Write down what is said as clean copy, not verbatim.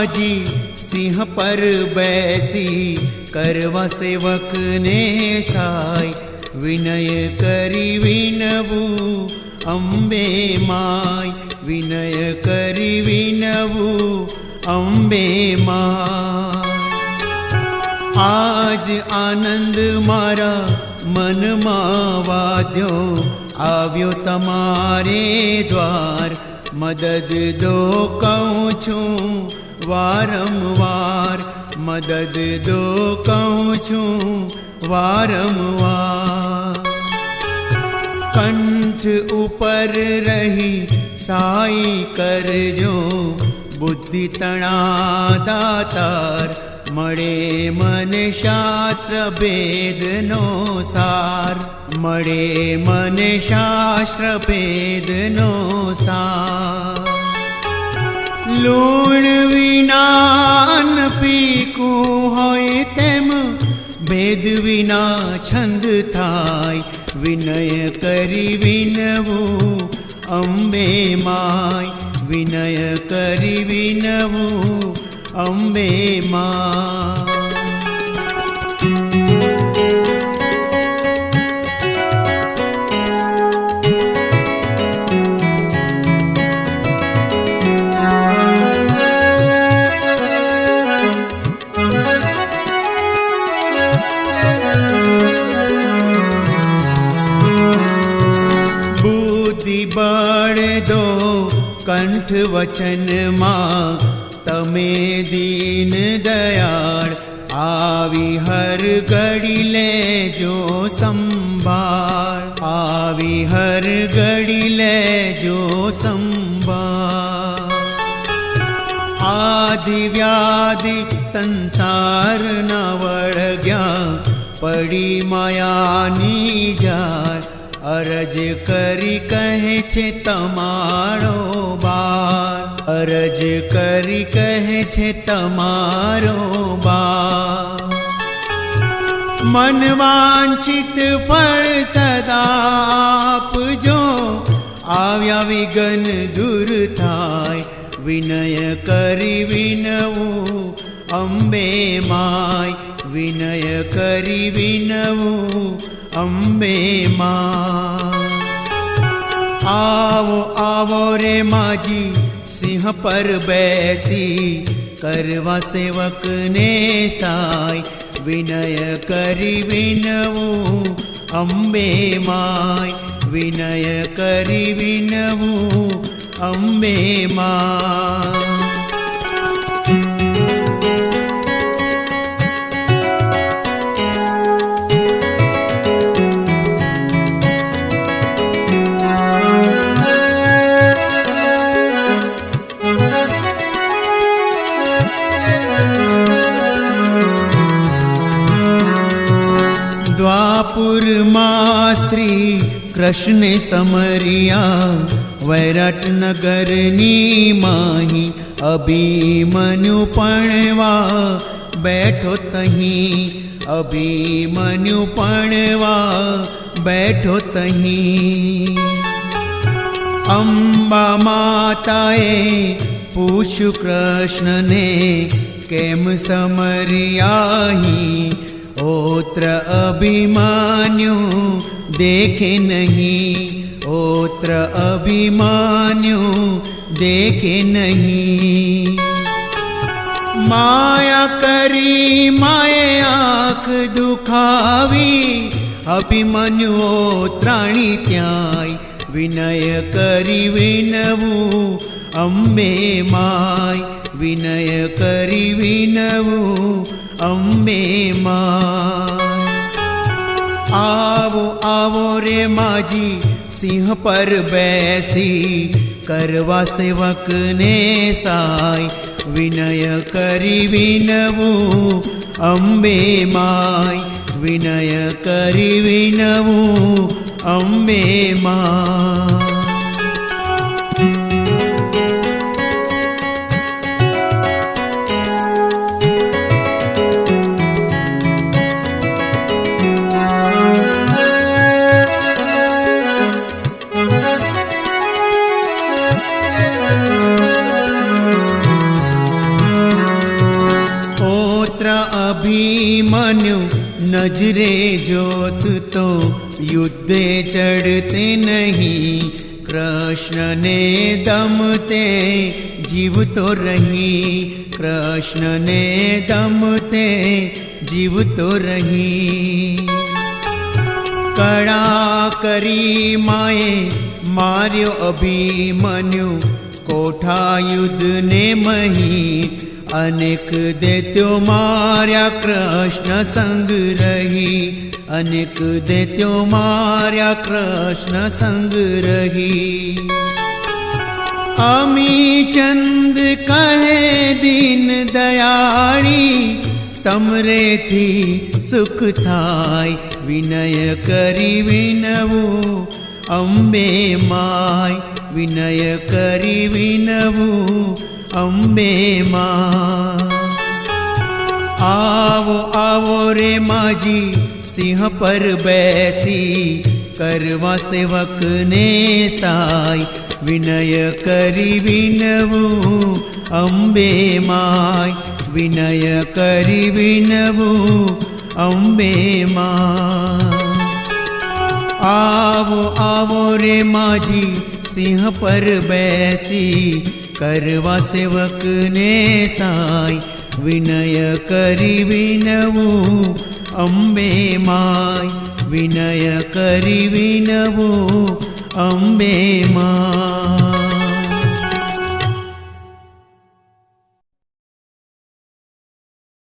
माजी सिंह पर बैसी करवा सेवक ने साय विनय करी विनवू अंबे माय विनय करी विनवू अंबे माय। आज आनंद मारा मन वाद्यो आव्यो तमारे द्वार मदद दो कहूँ छूं वारंवार मदद दो कहूँ छूं वारंवार। कंठ ऊपर रही साई करजो बुद्धि तणा दातार मळे मन शास्त्र वेद नो सार मळे मन शास्त्र वेद नो सार। लूण विना अन्न पीकू होय तेम भेद विना छंद थाय विनय करी विनवू अंबे माय विनय करी विनवू अंबे माय। बुद्धि बळ दो कंठ वचन मां तमे दीन दयाळ आवी हर घड़ी लेजो संभाळ आवी हर घड़ी लेजो संभाळ। आदि व्याधि संसार न वळग्या पड़ी मायानी जाळ अरज करी कहे छे तमारो बार अरज करी कहे छे तमारो बार। मन वांछित फल सदा आपजो आव्या विघ्न दूर थाय विनय करी विनवू अंबे माय विनय करी विनवू अंबे माय। आवो आवो रे माजी सिंह पर बैसी करवा सेवक ने साय विनय करी विनवू अंबे माय विनय करी विनवू अंबे माय। द्वापुर मां श्री कृष्ण समरिया वैराट नगर नी माही अभिमन्यु पणवा बैठो तही अभिमन्यु पणवा बैठो तही। अंबा माताए पूछू कृष्ण ने केम समरियाही ओत्र अभिमान्यु देखे नहीं ओत्र अभिमान्यु देखे नहीं। माया करी माए आँख दुखावी अभिमन्यु ओत्राणी त्याय विनय करी विनवू अंबे माय विनय करी विनवू अंबे माय। आवो आवो रे माजी सिंह पर बैसी करवा सेवक ने साय विनय करी विनवू अंबे माय विनय करी विनवू अंबे माय। मान्यू नजरे जोत तो युद्धे चढ़ते नहीं। कृष्ण ने दम ते जीव तो रही, कृष्ण ने दम ते जीव तो रही। कड़ा करी माए मार्यो अभिमन्यु, कोठा युद्ध ने मही। अनेक दैत्यो मार्या कृष्ण संग रही, अनेक दैत्यो मार्या कृष्ण संग रही। अमी चंद कहे दीन दयाड़ी, समरे थी सुख थाय। विनय करी विनवू अम्बे माय, विनय करी विनवू अम्बे माँ। आवो आवो रे माजी सिंह पर बैसी, करवा सेवक ने साई। विनय करी विनवू अम्बे माय, विनय करी विनवू अम्बे माँ। आवो आवो रे माझी सिंह पर बैसी, करवा सेवक ने साई। विनय करी विनवू अम्बे माय, विनय करी विनवू अम्बे माँ।